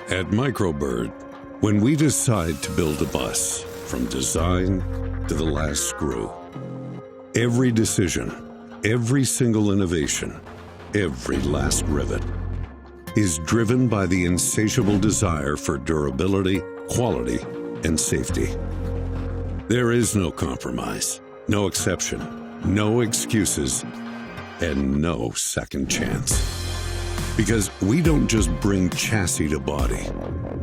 At Microbird, when we decide to build a bus, from design to the last screw, every decision, every single innovation, every last rivet is driven by the insatiable desire for durability, quality, and safety. There is no compromise, no exception, no excuses, and no second chance. Because we don't just bring chassis to body.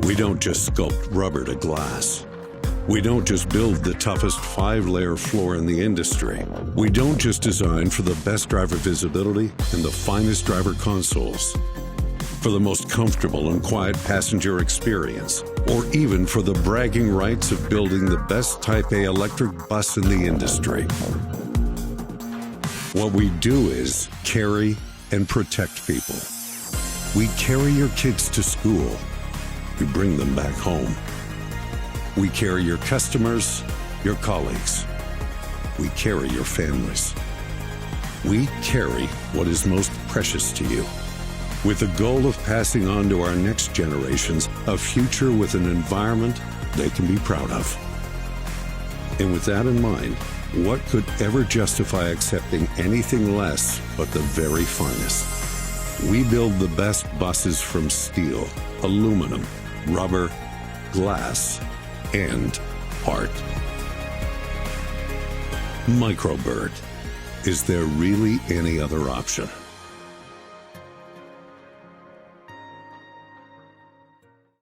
We don't just sculpt rubber to glass. We don't just build the toughest 5-layer floor in the industry. We don't just design for the best driver visibility and the finest driver consoles, for the most comfortable and quiet passenger experience, or even for the bragging rights of building the best Type A electric bus in the industry. What we do is carry and protect people. We carry your kids to school. We bring them back home. We carry your customers, your colleagues. We carry your families. We carry what is most precious to you, with the goal of passing on to our next generations a future with an environment they can be proud of. And with that in mind, what could ever justify accepting anything less but the very finest? We build the best buses from steel, aluminum, rubber, glass, and art. Microbird. Is there really any other option?